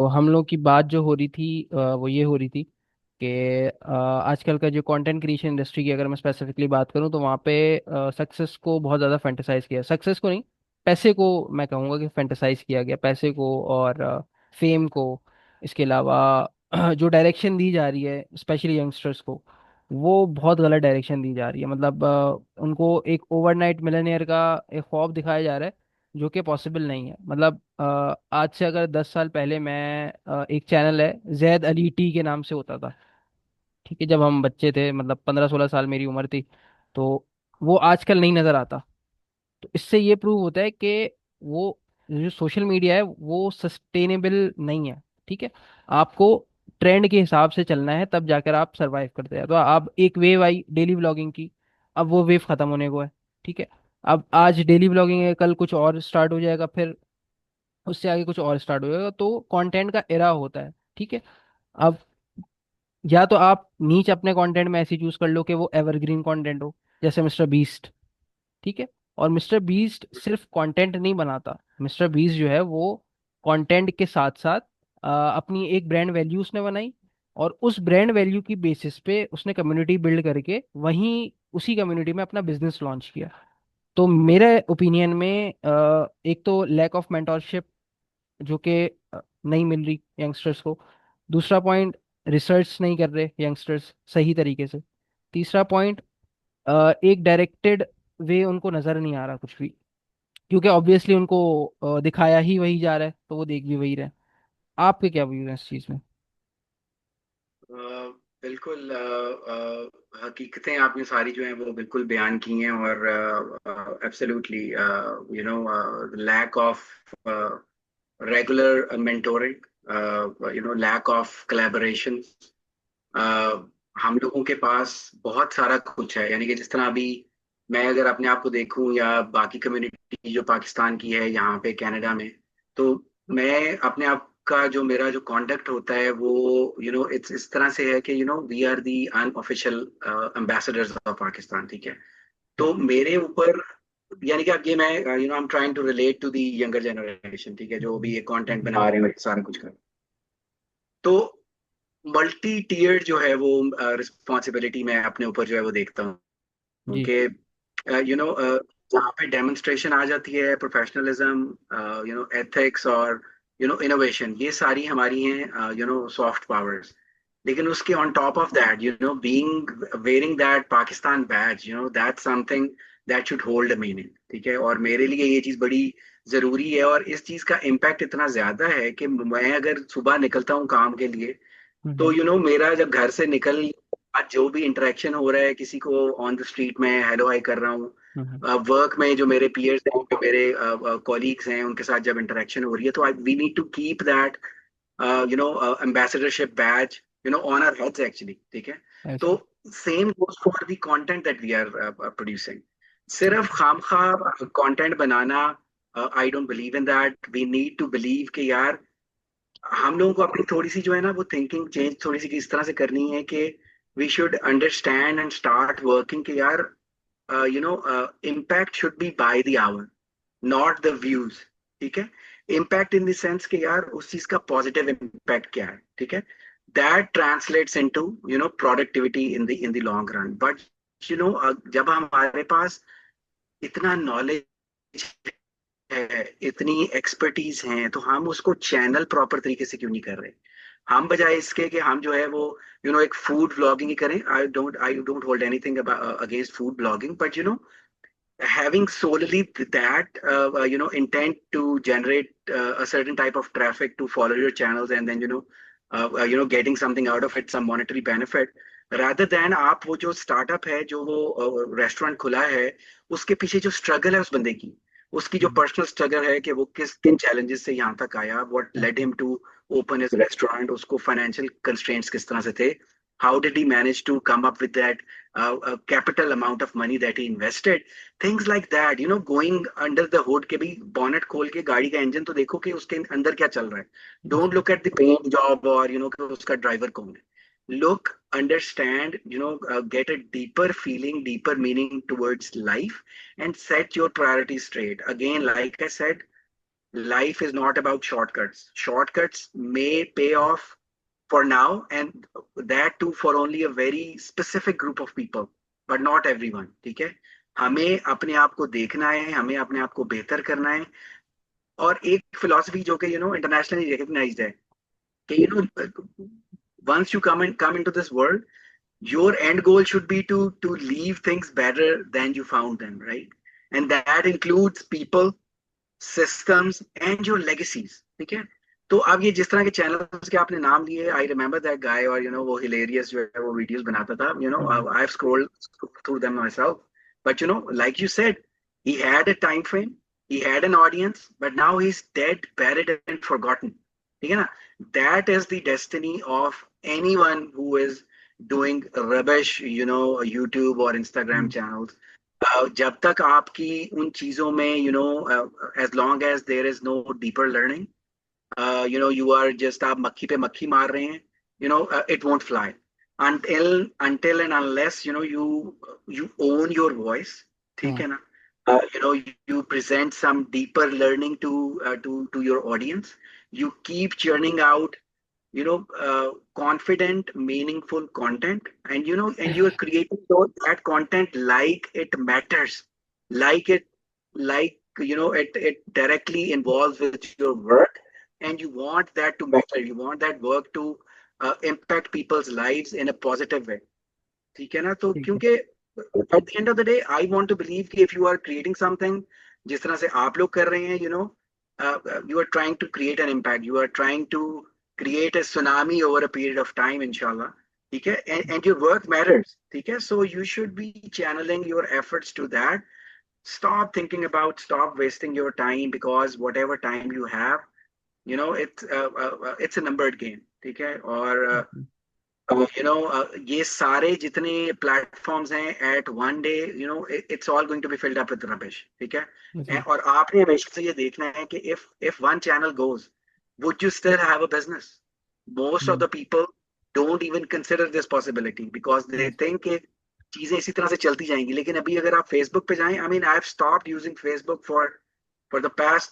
तो हम लोग की बात जो हो रही थी वो ये हो रही थी कि आजकल का जो कंटेंट क्रिएशन इंडस्ट्री की अगर मैं स्पेसिफिकली बात करूं तो वहाँ पे सक्सेस को बहुत ज़्यादा फैंटेसाइज किया, सक्सेस को नहीं, पैसे को मैं कहूँगा कि फैंटेसाइज किया गया, पैसे को और फेम को। इसके अलावा जो डायरेक्शन दी जा रही है स्पेशली यंगस्टर्स को, वो बहुत गलत डायरेक्शन दी जा रही है। मतलब उनको एक ओवरनाइट मिलियनेयर का एक ख्वाब दिखाया जा रहा है जो कि पॉसिबल नहीं है। मतलब आज से अगर 10 साल पहले मैं एक चैनल है जैद अली टी के नाम से होता था, ठीक है, जब हम बच्चे थे, मतलब 15-16 साल मेरी उम्र थी, तो वो आजकल नहीं नजर आता। तो इससे ये प्रूव होता है कि वो जो सोशल मीडिया है वो सस्टेनेबल नहीं है। ठीक है, आपको ट्रेंड के हिसाब से चलना है, तब जाकर आप सरवाइव करते हैं। तो अब एक वेव आई डेली व्लॉगिंग की, अब वो वेव खत्म होने को है। ठीक है, अब आज डेली व्लॉगिंग है, कल कुछ और स्टार्ट हो जाएगा, फिर उससे आगे कुछ और स्टार्ट हो जाएगा। तो कंटेंट का एरा होता है। ठीक है, अब या तो आप नीच अपने कंटेंट में ऐसी चूज कर लो कि वो एवरग्रीन कंटेंट हो, जैसे मिस्टर बीस्ट। ठीक है, और मिस्टर बीस्ट सिर्फ कंटेंट नहीं बनाता, मिस्टर बीस्ट जो है वो कंटेंट के साथ साथ अपनी एक ब्रांड वैल्यू उसने बनाई, और उस ब्रांड वैल्यू की बेसिस पे उसने कम्युनिटी बिल्ड करके वहीं उसी कम्युनिटी में अपना बिजनेस लॉन्च किया। तो मेरे ओपिनियन में एक तो लैक ऑफ मेंटोरशिप जो कि नहीं मिल रही यंगस्टर्स को। दूसरा पॉइंट, रिसर्च नहीं कर रहे यंगस्टर्स सही तरीके से। तीसरा पॉइंट, एक डायरेक्टेड वे उनको नजर नहीं आ रहा कुछ भी, क्योंकि ऑब्वियसली उनको दिखाया ही वही जा रहा है, तो वो देख भी वही रहे हैं। आपके क्या व्यू है इस चीज में? अ, बिल्कुल। हकीकतें आपने सारी जो हैं वो बिल्कुल बयान की हैं, और absolutely lack of regular mentoring, lack of collaboration. हम लोगों के पास बहुत सारा कुछ है, यानी कि जिस तरह अभी मैं अगर अपने आप को देखूं या बाकी कम्युनिटी जो पाकिस्तान की है यहाँ पे कनाडा में, तो मैं अपने आप का जो मेरा जो कांटेक्ट होता है वो इट्स इस तरह से है कि we are the unofficial ambassadors of Pakistan. ठीक है, तो मेरे ऊपर यानी कि अब ये मैं I am trying to relate to the younger generation, ठीक है, जो भी ये कंटेंट बना रहे हैं सारा कुछ कर, तो मल्टी टीयर्ड जो है वो रिस्पॉन्सिबिलिटी मैं अपने ऊपर जो है वो देखता हूँ जी। कि जहाँ पे डेमोन्स्ट्रेशन आ जाती है, प्रोफेशनलिज्म, एथिक्स और इनोवेशन, ये सारी हमारी हैं सॉफ्ट पावर्स। लेकिन उसके on top of that being wearing that Pakistan badge, that something that should hold a meaning. ठीक है, और मेरे लिए ये चीज़ बड़ी ज़रूरी है, और इस चीज़ का इम्पैक्ट इतना ज़्यादा है कि मैं अगर सुबह निकलता हूँ काम के लिए, तो हम्म। मेरा जब घर से निकल, आज जो भी इंटरेक्शन हो रहा है, किसी को ऑन द स्ट्रीट में हेलो हाई कर रहा हूँ, हम्म। वर्क में जो मेरे पीयर्स हैं, जो मेरे कॉलीग्स हैं, उनके साथ जब इंटरेक्शन हो रही है, तो we need to keep that ambassadorship badge on our heads actually. ठीक है, तो ऐसा। Same goes for the content that we are producing. ठीक सिर्फ खामखा कंटेंट बनाना, I don't believe in that. We need to believe कि यार हम लोगों को अपनी थोड़ी सी जो है ना वो थिंकिंग चेंज थोड़ी सी इस तरह से करनी है कि we should understand and start working कि यार impact should be by the hour, not the views. ठीक है, इम्पैक्ट इन द सेंस कि यार उस चीज का पॉजिटिव इम्पैक्ट क्या है। ठीक है, that translates into productivity in the long run. But जब हमारे पास इतना नॉलेज है, इतनी एक्सपर्टीज है, तो हम उसको चैनल प्रॉपर तरीके से क्यों नहीं कर रहे? हम बजाय इसके कि हम जो है वो एक फूड ब्लॉगिंग ही करें। I don't hold anything against food blogging, but having solely that intent to generate a certain type of traffic to follow your channels, and then getting something out of it, some monetary benefit, rather than आप वो जो startup है, जो वो restaurant खुला है, उसके पीछे जो स्ट्रगल है उस बंदे की, उसकी जो है। पर्सनल स्ट्रगल है कि वो किस किन चैलेंजेस से यहाँ तक आया, what led him to open his restaurant, उसको फाइनेंशियल कंस्ट्रेंट्स किस तरह से थे, how did he manage to come up with that capital amount of money that he invested, things like that, going under the hood के भी, bonnet खोल के गाड़ी का इंजन तो देखो कि उसके अंदर क्या चल रहा है। Don't look at the paint job और कि उसका ड्राइवर कौन है। Look, understand, get a deeper feeling, deeper meaning towards life, and set your priority straight. Again, like I said, Life is not about shortcuts. Shortcuts may pay off for now, and that too for only a very specific group of people, but not everyone. ठीक है, हमें अपने आप को देखना है, हमें अपने आप को बेहतर करना है. और एक फिलॉसफी जो कि इंटरनेशनली रिकग्नाइज्ड है कि once you come into this world, your end goal should be to leave things better than you found them, right? And that includes people, systems and your legacies. ठीक है, तो अब ये जिस तरह के चैनल्स के आपने नाम लिए, आई रिमेम्बर दैट गाय, और वो हिलेरियस जो है वो वीडियोस बनाता था, hmm, I have scrolled through them myself. But like you said, he had a time frame, he had an audience, but now he's dead, buried and forgotten. ठीक है ना? That is the destiny of anyone who is doing rubbish, YouTube or Instagram hmm, channels. जब तक आपकी उन चीजों में, as long as there is no deeper learning, you are just, आप मक्खी पे मक्खी मार रहे हैं, it won't fly until and unless, you own your voice. ठीक हम्म, है ना? You present some deeper learning to your audience. You keep churning out, confident, meaningful content, and you're creating that content like it matters, like it directly involves with your work, and you want that to matter. You want that work to impact people's lives in a positive way. ठीक है ना? तो ठीक है। क्योंकि at the end of the day, I want to believe कि if you are creating something, जिस तरह से आप लोग कर रहे हैं, you are trying to create an impact. You are trying to create a tsunami over a period of time, inshallah. ठीक है? And your work matters. ठीक है? So you should be channeling your efforts to that. Stop wasting your time, because whatever time you have, it's a numbered game. ठीक है? और ये सारे जितने प्लेटफॉर्म्स हैं at one day, it's all going to be filled up with rubbish. ठीक है? जी। और आपने हमेशा से ये देखना है कि if one channel goes, would you still have a business? Most of hmm, the people don't even consider this possibility because they yes, think कि चीजें इसी तरह से चलती जाएंगी. लेकिन अभी अगर आप फेसबुक पे जाएं, I mean I have stopped using Facebook for the past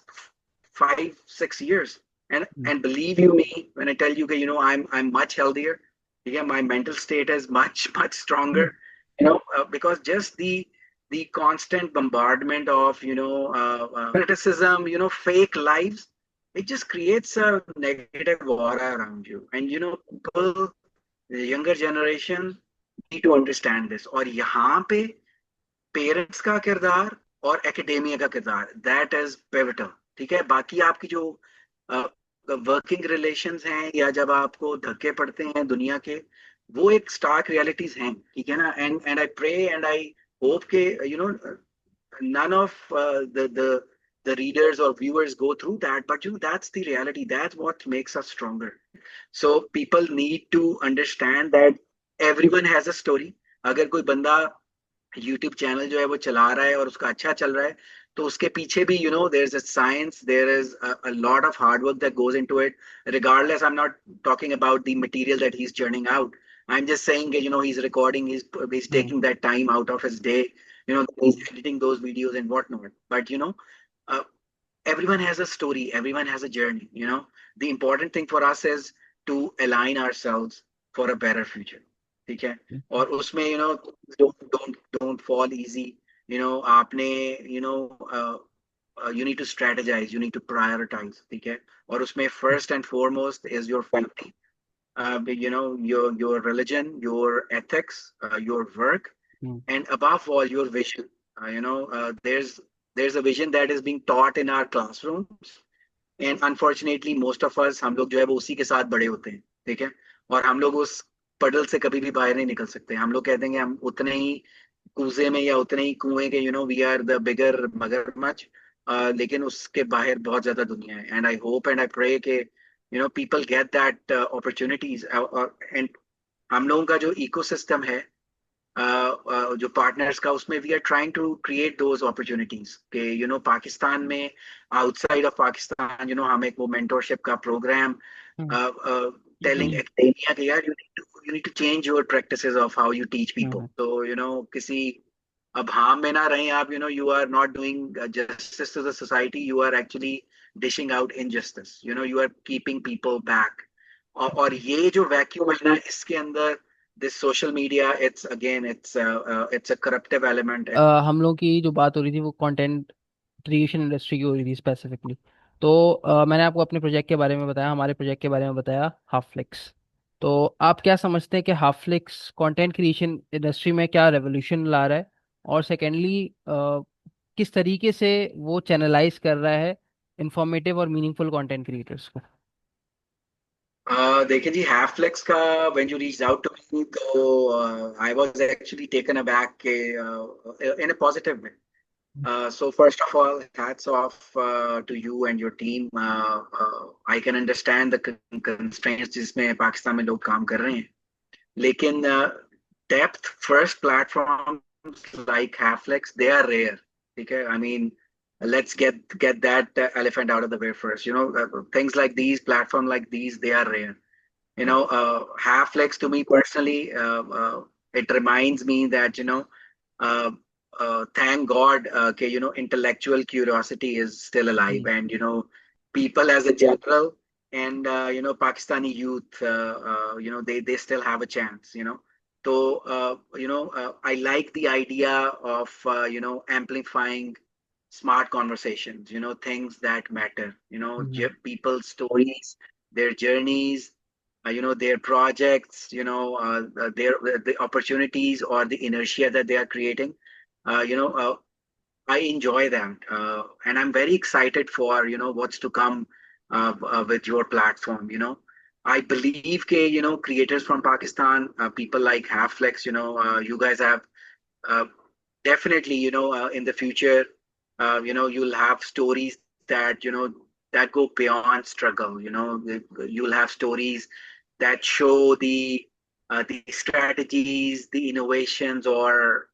5-6 years, hmm, and believe you me when I tell you that, I'm much healthier. Yeah, my mental state is much stronger, hmm, because just the constant bombardment of, criticism, fake lives, it just creates a negative aura around you. And people, the younger generation, need to understand this. और यहाँ पे parents का किरदार और academia का किरदार, that is pivotal. ठीक है? बाकी आपकी जो वर्किंग रिलेशंस हैं, या जब आपको धक्के पड़ते हैं दुनिया के, वो एक स्टार्क रियलिटीज हैं. ठीक है ना? And I pray and I hope के, none of the readers or viewers go through that, but that's the reality. That's what makes us stronger. So people need to understand that everyone has a story. अगर कोई बंदा YouTube channel जो है वो चला रहा है और उसका अच्छा चल रहा है, तो उसके पीछे भी, there is a science, there is a lot of hard work that goes into it. Regardless, I'm not talking about the material that he's churning out. I'm just saying that, he's recording, he's hmm, taking that time out of his day, he's editing those videos and whatnot. But uh, everyone has a story, everyone has a journey. The important thing for us is to align ourselves for a better future. ठीक है? और उसमें, don't fall easy. आपने, you need to strategize, you need to prioritize. ठीक है? और उसमें first and foremost is your family, your religion, your ethics, your work, hmm, and above all your vision. There's a vision that is being taught in our classrooms, and unfortunately most of us, हम लोग जो है वो उसी के साथ बड़े होते हैं. ठीक है? और हम लोग उस पडल से कभी भी बाहर नहीं निकल सकते. हम लोग कहते हैं कि हम उतने ही कूजे में या उतने ही कुएं के, वी आर द बिगर मगरमच्छ. लेकिन उसके बाहर बहुत ज्यादा दुनिया है. And I hope and I pray के, people get that opportunities. And हम लोगों का जो इकोसिस्टम है, जो पार्टनर्स का, उसमें we are trying to create those opportunities के, पाकिस्तान में, आउटसाइड ऑफ पाकिस्तान, हम एक वो मेंटोरशिप का प्रोग्राम हम्म, टेलिंग एकेडेमिया के, यार you need to change your practices of how you teach people. हम्म, तो किसी अब हाम में ना रहें आप. You are not doing justice to the society. You are actually dishing out injustice. You are keeping people back. और ये जो वैक्यूम है ना, इसके अंदर this social media, it's a corruptive element. हम लोग की जो बात हो रही थी वो कंटेंट क्रिएशन इंडस्ट्री की हो रही थी स्पेसिफिकली। तो मैंने आपको अपने प्रोजेक्ट के बारे में बताया, हमारे प्रोजेक्ट के बारे में बताया, हाफ फ्लिक्स। तो आप क्या समझते हैं कि half flix content creation industry में क्या रेवोल्यूशन ला रहा है? और सेकेंडली, किस तरीके से वो चैनलाइज कर रहा है इंफॉर्मेटिव और मीनिंगफुल कंटेंट क्रिएटर्स को? देखिए जी, हाफ फ्लेक्स का when you reach out to me, तो I was actually taken aback के in a positive way. So first of all, hats off to you and your team. I can understand the constraints जिसमें पाकिस्तान में लोग काम कर रहे हैं, लेकिन depth first platforms like Halflex, they are rare. ठीक है, I mean, let's get that elephant out of the way first. Things like these, platform like these, they are rare. Halflex to me personally, it reminds me that uh, thank God, okay, intellectual curiosity is still alive, जी। and people as a general, and Pakistani youth, they still have a chance. So I like the idea of amplifying smart conversations, things that matter, hmm. people's stories, their journeys, their projects, their the opportunities or the inertia that they are creating. I enjoy that, and I'm very excited for what's to come with your platform. I believe that creators from Pakistan, people like Halfflex, you guys have uh, definitely, in the future, you'll have stories that that go beyond struggle. You'll have stories that show the strategies, the innovations, or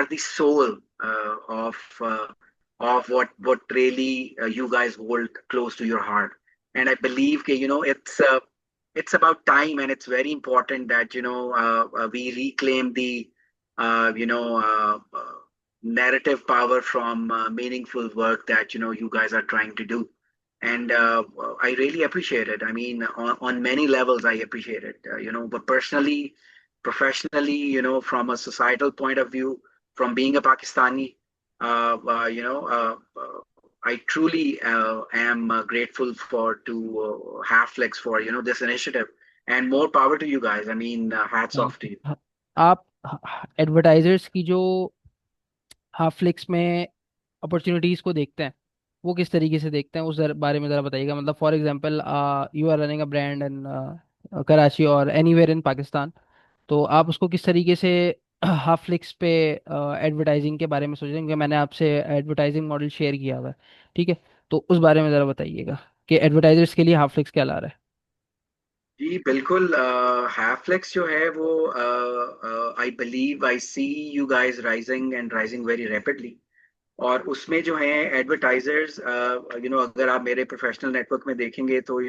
the soul uh, of what really you guys hold close to your heart. And I believe it's about time, and it's very important that we reclaim the narrative power from meaningful work that you guys are trying to do. And I really appreciate it. I mean, on many levels I appreciate it, but personally, professionally, from a societal point of view, from being a Pakistani, I truly am grateful for to have Flex for this initiative, and more power to you guys. I mean, hats thank off to you. You. आप advertisers की जो half flix में opportunities को देखते हैं, वो किस तरीके से देखते हैं, उस बारे में ज़रा बताइएगा। मतलब for example, you are running a brand in Karachi और एनीवेयर इन पाकिस्तान, तो आप उसको किस तरीके से हाफ फ्लिक्स पे एडवर्टाइजिंग के बारे में सोच रहे हैं? क्योंकि मैंने आपसे एडवर्टाइजिंग मॉडल शेयर किया हुआ है, ठीक है? तो उस बारे में ज़रा बताइएगा कि एडवर्टाइजर्स के लिए हाफ फ्लिक्स क्या ला रहा जी बिल्कुल, हैफ्लेक्स जो है वो, I believe I see you guys rising and rising very rapidly. और उसमें जो है एडवर्टाइजर्स, अगर आप मेरे प्रोफेशनल नेटवर्क में देखेंगे तो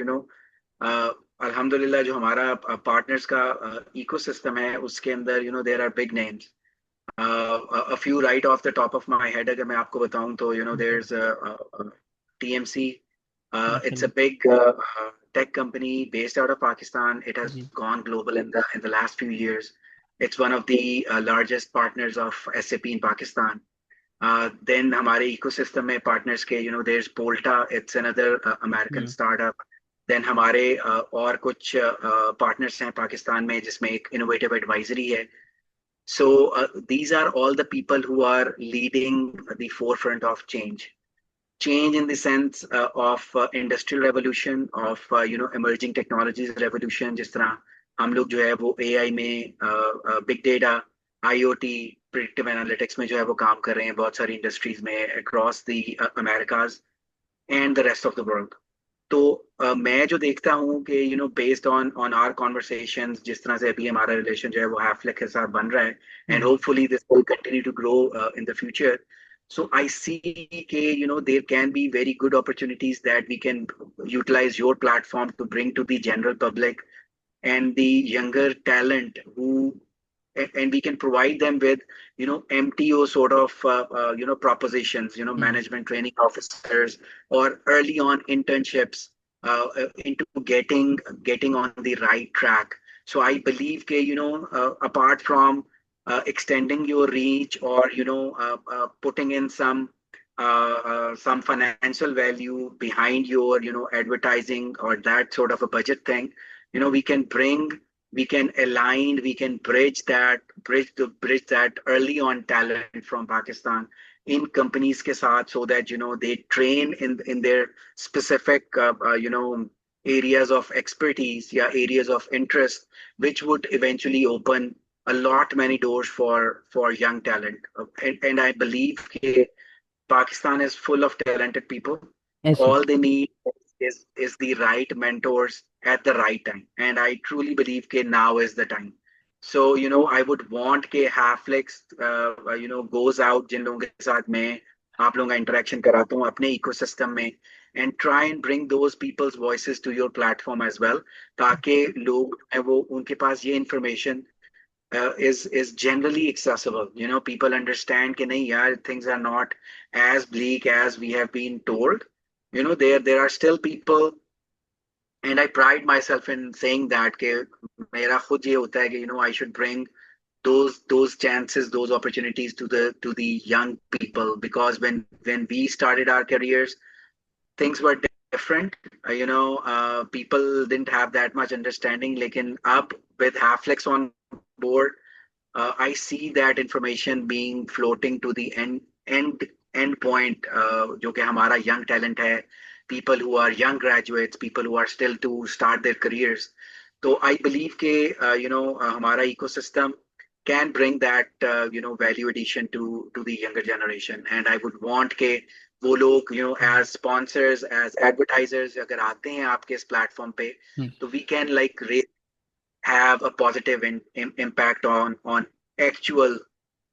अल्हम्दुलिल्लाह जो हमारा पार्टनर्स का इकोसिस्टम है, उसके अंदर there are big names. A few right off the top of my head, अगर मैं आपको बताऊं तो है? there's TMC. It's a माशाल्लाह। big tech company based out of Pakistan. It has ji. gone global in the last few years. It's one of the largest partners of SAP in Pakistan. Then हमारे ecosystem में partners के there's Bolta. It's another American hmm. startup. Then हमारे और कुछ partners हैं पाकिस्तान में, जिसमें एक innovative advisory है. So these are all the people who are leading the forefront of change. Change in the sense of industrial revolution, of emerging technologies revolution. जिस तरह हम लोग जो है वो AI में, big data, IoT, predictive analytics में जो है वो काम कर रहे हैं बहुत सारी industries में across the Americas and the rest of the world. तो मैं जो देखता हूँ कि बेस्ड ऑन आवर कॉन्वर्सेशंस, जिस तरह से अभी हमारा रिलेशन जो है वो हैफलेक के साथ बन रहा है, and hmm. Hopefully this will continue to grow in the future. So I see के there can be very good opportunities that we can utilize your platform to bring to the general public and the younger talent who and we can provide them with MTO sort of propositions, Hmm. management training officers, or early on internships into getting on the right track. So I believe that apart from extending your reach, or putting in some financial value behind your advertising, or that sort of a budget thing, we can bring, we can align, we can bridge that early on talent from Pakistan in companies ke saath, so that they train in their specific areas of expertise, yeah, areas of interest, which would eventually open a lot many doors for young talent. And I believe Pakistan is full of talented people. Yes, All yes. they need is the right mentors at the right time. And I truly believe that now is the time. So, I would want कि Haflex, goes out जिन लोगों के साथ मैं आप लोगों का interaction कराता हूँ अपने ecosystem में, and try and bring those people's voices to your platform as well, ताकि लोग वो उनके पास ये information is generally accessible. People understand कि नहीं यार, things are not as bleak as we have been told. There are still people, and I pride myself in saying that कि मेरा खुद ये होता है कि I should bring those chances, those opportunities to the young people, because when we started our careers, things were different. People didn't have that much understanding. लेकिन अब with Haflex on board, I see that information being floating to the end point, जो कि हमारा young talent है, people who are young graduates, people who are still to start their careers. So I believe कि हमारा ecosystem can bring that value addition to the younger generation, and I would want कि वो लोग as sponsors, as advertisers अगर आते हैं आपके इस platform पे, Hmm. तो we can like have a positive impact on actual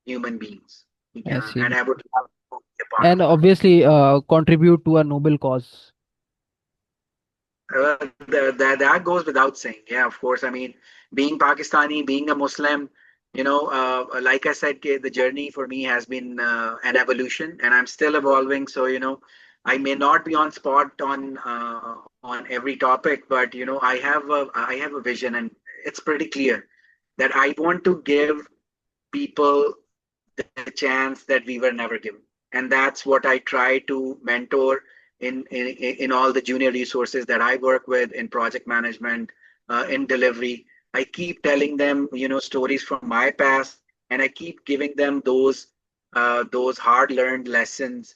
human beings. I Yeah, and see. I would love to be a part And of that. obviously, contribute to a noble cause. That goes without saying. Yeah, of course. I mean, being Pakistani, being a Muslim, like I said, the journey for me has been an evolution, and I'm still evolving. So, I may not be on spot on every topic, but I have a vision, and it's pretty clear that I want to give people the chance that we were never given. And that's what I try to mentor in all the junior resources that I work with in project management, in delivery. I keep telling them, stories from my past, and I keep giving them those hard learned lessons,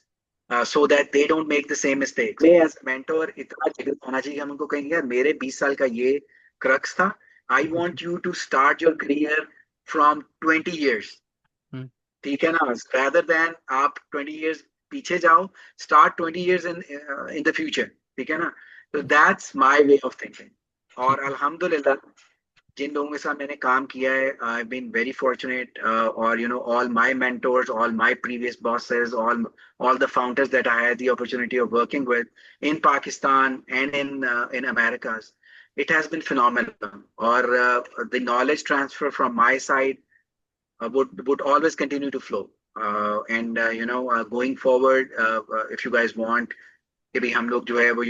so that they don't make the same mistakes. मैं as a mentor इतना जिगर होना चाहिए, हम उनको कहेंगे यार मेरे 20 साल का ये क्रक्स था. I want you to start your career from 20 years. Hmm. ठीक है ना, rather than आप 20 years पीछे जाओ, start 20 years in the future. ठीक है ना. So that's my way of thinking. ठीक और है. अल्हम्दुलिल्लाह जिन लोगों के साथ मैंने काम किया है, I've been very fortunate, or all my mentors, all my previous bosses, all the founders that I had the opportunity of working with in Pakistan and in Americas, it has been phenomenal. Or the knowledge transfer from my side would always continue to flow. And going forward, if you guys want कि भाई हम लोग जो है वो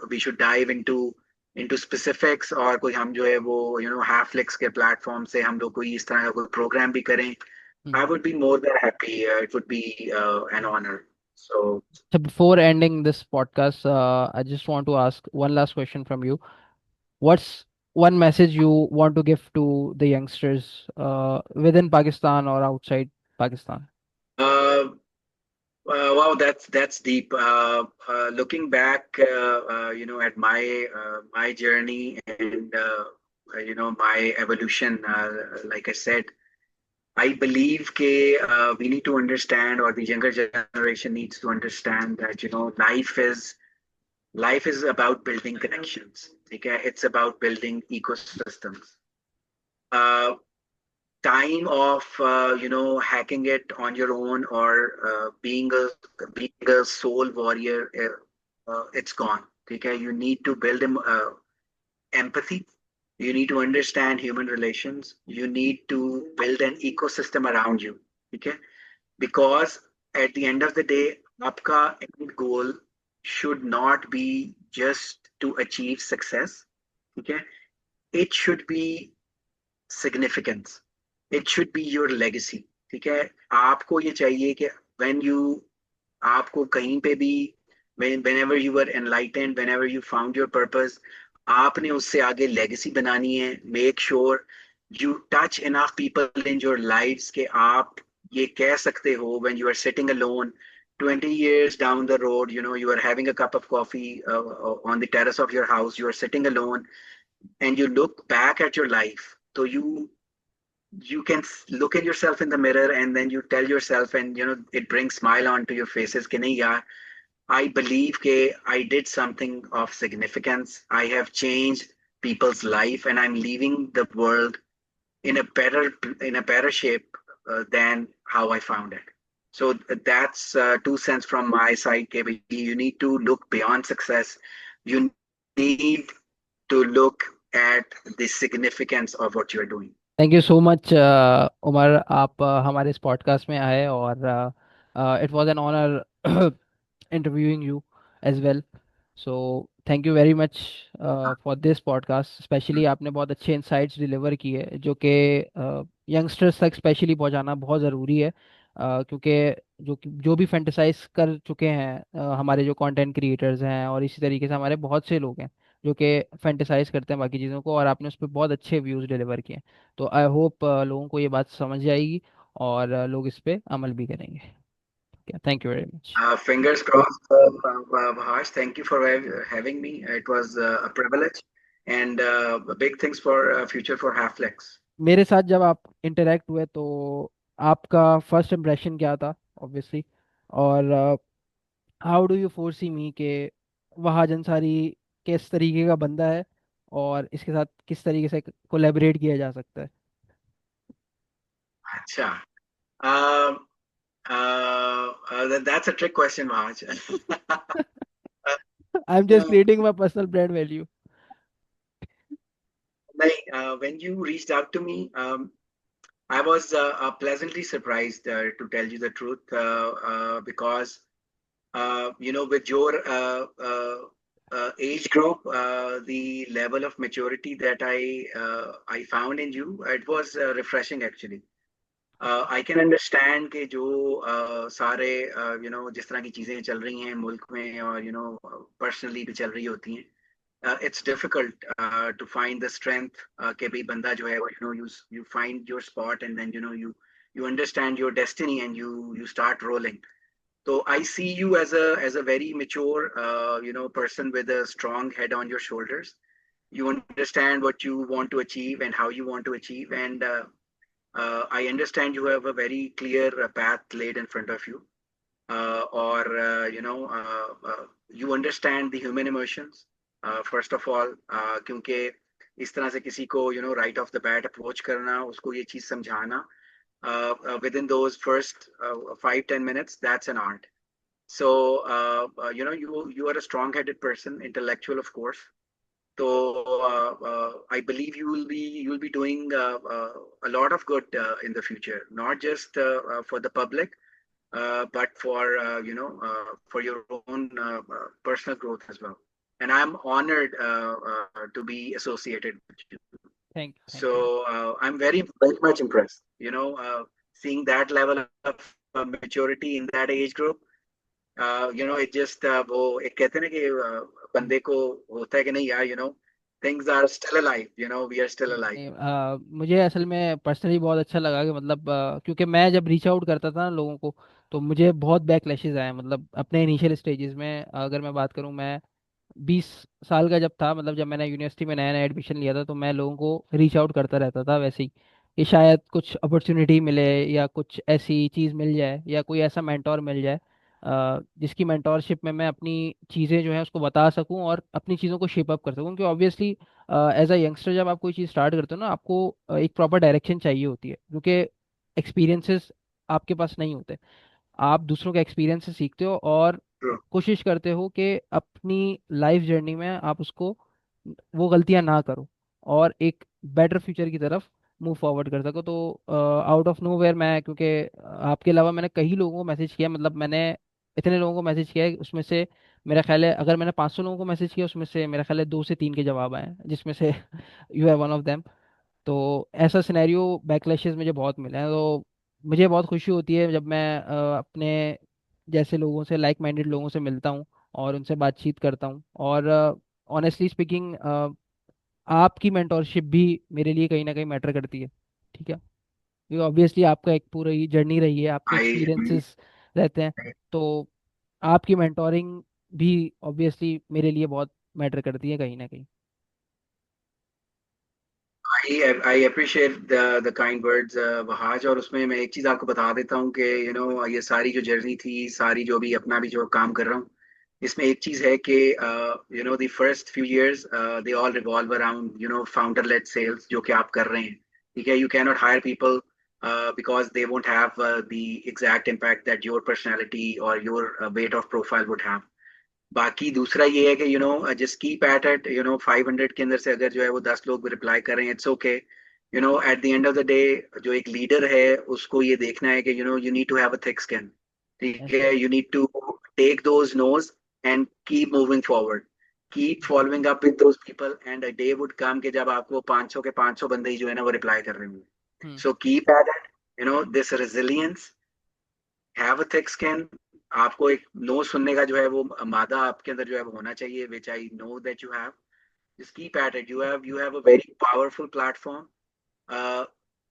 we should dive into specifics, और कोई हम जो है वो Haflix के प्लेटफॉर्म से हम लोग कोई इस तरह का कोई प्रोग्राम भी करें, Hmm. I would be more than happy. It would be an honor. So So before ending this podcast, I just want to ask one last question from you. What's one message you want to give to the youngsters within Pakistan or outside Pakistan? wow, that's deep. Looking back, at my journey, and my evolution. Like I said, I believe we need to understand, or the younger generation needs to understand that life is about building connections. Okay, it's about building ecosystems. Uh, Time of hacking it on your own, or being a soul warrior, it's gone. Okay, you need to build empathy. You need to understand human relations. You need to build an ecosystem around you. Okay? Because at the end of the day, आपका end goal should not be just to achieve success. Okay? It should be significance. It should be your legacy. ठीक है? आपको ये चाहिए कि when you आपको कहीं पे भी whenever you were enlightened, whenever you found your purpose, आपने उससे आगे legacy बनानी है. Make sure you touch enough people in your lives कि आप ये कह सकते हो when you are sitting alone 20 years down the road, you are having a cup of coffee on the terrace of your house, you are sitting alone and you look back at your life. So you can look at yourself in the mirror and then you tell yourself, and it brings smile onto your faces कि नहीं यार, I believe that I did something of significance. I have changed people's life, and I'm leaving the world in a better shape than how I found it. So that's 2 cents from my side. KBG. You need to look beyond success. You need to look at the significance of what you're doing. Thank you so much Umar, आप हमारे इस podcast में आए, और it was an honour interviewing you as well. So thank you very much for this podcast. Specially आपने बहुत अच्छे insights deliver किए जो कि यंगस्टर्स तक स्पेशली पहुंचाना बहुत ज़रूरी है, क्योंकि जो भी फैंटेसाइज कर चुके हैं हमारे जो कंटेंट क्रिएटर्स हैं, और इसी तरीके से हमारे बहुत से लोग हैं जो कि फैंटेसाइज करते हैं बाकी चीज़ों को, और आपने उस पर बहुत अच्छे व्यूज़ डिलीवर किए। तो आई होप लोगों को ये बात समझ आएगी, और लोग इस पे अमल भी करेंगे। Thank you very much. Fingers crossed, Harsh. Thank you for having me. It was a privilege, and big things for future for Halflex. मेरे साथ जब आप इंटरेक्ट हुए तो आपका फर्स्ट इम्प्रेशन क्या था, ऑब्वियसली, और हाउ डू यू फोर सी मी के वहाज अंसारी किस तरीके का बंदा है, और इसके साथ किस तरीके से कोलैबोरेट किया जा सकता है। Acha. That's a trick question, Maharaj. I am just creating my personal brand value. When you reached out to me, I was pleasantly surprised, to tell you the truth, because with your age group, the level of maturity that I found in you, it was refreshing actually. I can understand कि जो सारे जिस तरह की चीज़ें चल रही हैं मुल्क में और पर्सनली भी चल रही होती हैं, it's difficult to find the strength कि भाई बंदा जो है वो you find your spot and then you understand your destiny and you start rolling. So I see you as a very mature person with a strong head on your shoulders. You understand what you want to achieve and how you want to achieve, and I understand you have a very clear path laid in front of you, or you understand the human emotions. First of all, क्योंकि इस तरह से किसी को right off the bat approach करना, उसको ये चीज समझाना within those first 5-10 minutes, that's an art. So you are a strong-headed person, intellectual, of course. So I believe you will be doing a lot of good in the future, not just for the public, but for for your own personal growth as well. And I'm honored to be associated with you. Thank you, thank you. So I'm very much impressed. Seeing that level of maturity in that age group. It just वो एक कहते हैं ना कि बंदे को होता है कि नहीं यार, things are still alive, we are still alive. नहीं, मुझे असल में पर्सनली बहुत अच्छा लगा कि मतलब क्योंकि मैं जब रीच आउट करता था ना लोगों को, तो मुझे बहुत बैकलैशेस आए, मतलब अपने इनिशियल स्टेजेस में अगर मैं बात करूं, मैं 20 साल का जब था, मतलब जब मैंने यूनिवर्सिटी में नया नया एडमिशन लिया था, तो मैं लोगों को रीच आउट करता रहता था वैसे ही कि शायद कुछ अपॉर्चुनिटी मिले, या कुछ ऐसी चीज़ मिल जाए, या कोई ऐसा मेंटोर मिल जाए जिसकी मेंटोरशिप में मैं अपनी चीज़ें जो है उसको बता सकूं और अपनी चीज़ों को शेप अप कर सकूं। क्योंकि ऑब्वियसली एज अ यंगस्टर जब आप कोई चीज़ स्टार्ट करते हो ना, आपको एक प्रॉपर डायरेक्शन चाहिए होती है, क्योंकि एक्सपीरियंसेस आपके पास नहीं होते। आप दूसरों के एक्सपीरियंस से सीखते हो और True. कोशिश करते हो कि अपनी लाइफ जर्नी में आप उसको वो गलतियां ना करो। और एक बेटर फ्यूचर की तरफ मूव फॉरवर्ड कर सको। तो आउट ऑफ नो वेयर मैं, क्योंकि आपके अलावा मैंने कई लोगों को मैसेज किया, मतलब मैंने इतने लोगों को मैसेज किया है, उसमें से मेरा ख्याल है अगर मैंने 500 लोगों को मैसेज किया उसमें से मेरा ख्याल है 2 से 3 के जवाब आए हैं, जिसमें से यू है वन ऑफ देम। तो ऐसा सिनेरियो बैकलैशेस मुझे बहुत मिले हैं। तो मुझे बहुत खुशी होती है जब मैं अपने जैसे लोगों से, लाइक माइंडेड लोगों से मिलता हूँ और उनसे बातचीत करता हूँ। और ऑनेस्टली स्पीकिंग, आपकी मेंटोरशिप भी मेरे लिए कहीं ना कहीं मैटर करती है। ठीक है, क्योंकि ऑब्वियसली आपका एक पूरा ही जर्नी रही है, आपके आई एक्सपीरियंसेस रहते हैं। तो आपकी मेंटोरिंग भी ऑब्वियसली मेरे लिए बहुत मैटर करती है कहीं ना कहीं। I appreciate the kind words Wahaj. और उसमें मैं एक चीज आपको बता देता हूँ कि ये सारी जो जर्नी थी, सारी जो भी अपना भी जो काम कर रहा हूँ, इसमें एक चीज है कि the first few years they all revolve around founder led sales, जो कि आप कर रहे हैं। ठीक है, you can not hire people because they won't have the exact impact that your personality or your weight of profile would have. बाकी दूसरा ये है कि जस्ट कीप एट 500 के अंदर से अगर जो है वो 10 लोग रिप्लाई कर रहे हैं, it's okay. At the end of the day जो एक लीडर है उसको ये देखना है कि you need to have a thick skin. ठीक Yes. है, you need to take those noes and keep moving forward, keep following up with those people, and a day would come कि जब आपको 500 के 500 बंदे ही जो है ना वो रिप्लाई कर रहे होंगे। Hmm. So keep at it, this resilience, have a thick skin. आपको एक नो सुनने का जो है वो मादा आपके अंदर जो है वो होना चाहिए, which I know that you have. just keep at it. You have a very powerful platform. uh,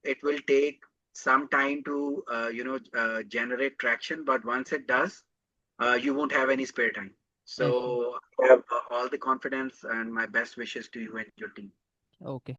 it will take some time to generate traction, but once it does, you won't have any spare time. So yes. I have all the confidence and my best wishes to you and your team. Okay.